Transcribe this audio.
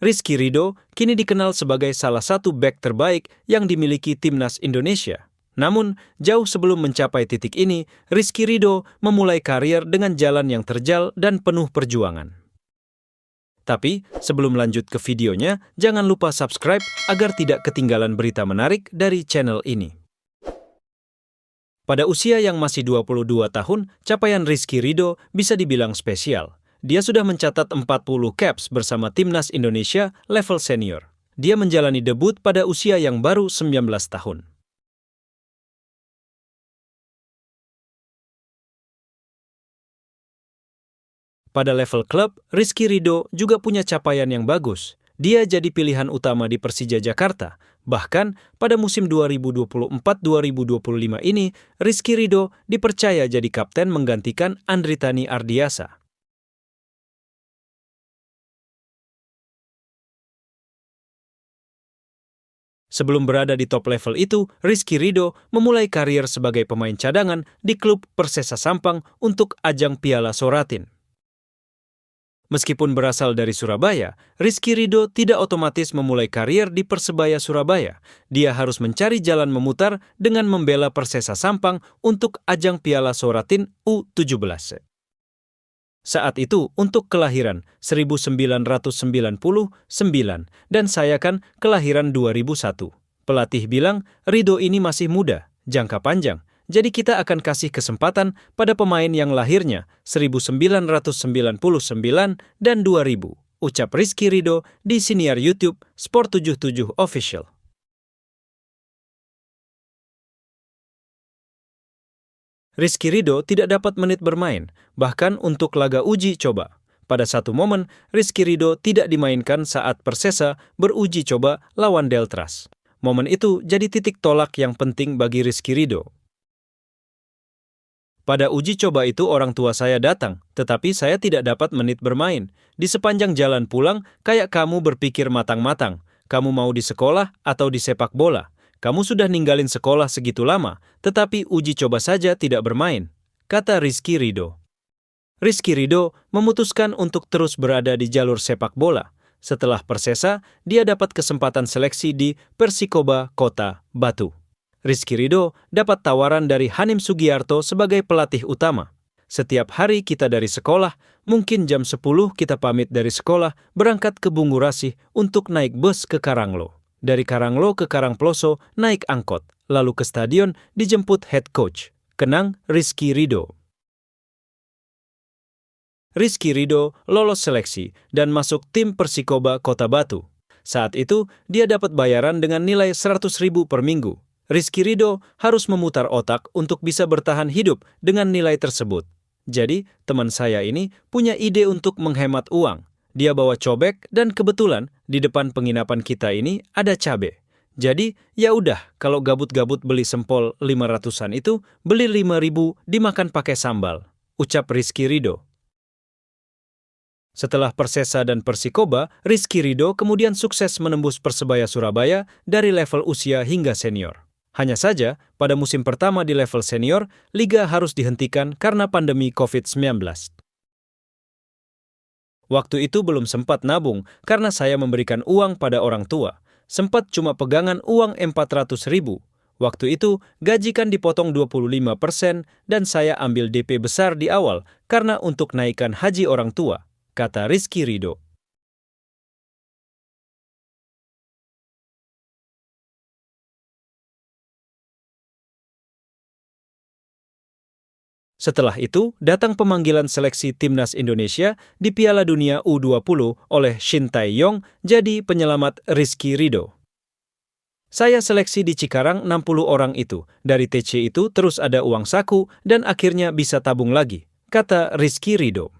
Rizky Ridho kini dikenal sebagai salah satu bek terbaik yang dimiliki timnas Indonesia. Namun, jauh sebelum mencapai titik ini, Rizky Ridho memulai karier dengan jalan yang terjal dan penuh perjuangan. Tapi, sebelum lanjut ke videonya, jangan lupa subscribe agar tidak ketinggalan berita menarik dari channel ini. Pada usia yang masih 22 tahun, capaian Rizky Ridho bisa dibilang spesial. Dia sudah mencatat 40 caps bersama timnas Indonesia level senior. Dia menjalani debut pada usia yang baru 19 tahun. Pada level klub, Rizky Ridho juga punya capaian yang bagus. Dia jadi pilihan utama di Persija Jakarta. Bahkan, pada musim 2024-2025 ini, Rizky Ridho dipercaya jadi kapten menggantikan Andritani Ardiasa. Sebelum berada di top level itu, Rizky Ridho memulai karier sebagai pemain cadangan di klub Persesa Sampang untuk ajang Piala Soratin. Meskipun berasal dari Surabaya, Rizky Ridho tidak otomatis memulai karier di Persebaya Surabaya. Dia harus mencari jalan memutar dengan membela Persesa Sampang untuk ajang Piala Soratin U17. Saat itu untuk kelahiran 1999 dan saya kan kelahiran 2001. Pelatih bilang Ridho ini masih muda, jangka panjang. Jadi kita akan kasih kesempatan pada pemain yang lahirnya 1999 dan 2000. Ucap Rizky Ridho di siniar YouTube Sport77 Official. Rizky Ridho tidak dapat menit bermain, bahkan untuk laga uji coba. Pada satu momen, Rizky Ridho tidak dimainkan saat Persesa beruji coba lawan Deltras. Momen itu jadi titik tolak yang penting bagi Rizky Ridho. Pada uji coba itu orang tua saya datang, tetapi saya tidak dapat menit bermain. Di sepanjang jalan pulang, kayak kamu berpikir matang-matang. Kamu mau di sekolah atau di sepak bola? Kamu sudah ninggalin sekolah segitu lama, tetapi uji coba saja tidak bermain, kata Rizky Ridho. Rizky Ridho memutuskan untuk terus berada di jalur sepak bola. Setelah Persesa, dia dapat kesempatan seleksi di Persikoba Kota Batu. Rizky Ridho dapat tawaran dari Hanim Sugiarto sebagai pelatih utama. Setiap hari kita dari sekolah, mungkin jam 10 kita pamit dari sekolah, berangkat ke Bungurasih untuk naik bus ke Karanglo. Dari Karanglo ke Karangploso naik angkot, lalu ke stadion dijemput head coach. Kenang Rizky Ridho. Rizky Ridho lolos seleksi dan masuk tim Persikoba Kota Batu. Saat itu, dia dapat bayaran dengan nilai 100.000 per minggu. Rizky Ridho harus memutar otak untuk bisa bertahan hidup dengan nilai tersebut. Jadi, teman saya ini punya ide untuk menghemat uang. Dia bawa cobek dan kebetulan di depan penginapan kita ini ada cabe. Jadi ya udah kalau gabut-gabut beli sempol 500-an itu, beli 5.000 dimakan pakai sambal. Ucap Rizky Ridho. Setelah Persesa dan Persikoba, Rizky Ridho kemudian sukses menembus Persebaya Surabaya dari level usia hingga senior. Hanya saja, pada musim pertama di level senior, liga harus dihentikan karena pandemi COVID-19. Waktu itu belum sempat nabung karena saya memberikan uang pada orang tua. Sempat cuma pegangan uang 400.000. Waktu itu gaji kan dipotong 25% dan saya ambil DP besar di awal karena untuk naikkan haji orang tua, kata Rizky Ridho. Setelah itu, datang pemanggilan seleksi timnas Indonesia di Piala Dunia U20 oleh Shin Tae-yong jadi penyelamat Rizky Ridho. Saya seleksi di Cikarang 60 orang itu. Dari TC itu terus ada uang saku dan akhirnya bisa tabung lagi, kata Rizky Ridho.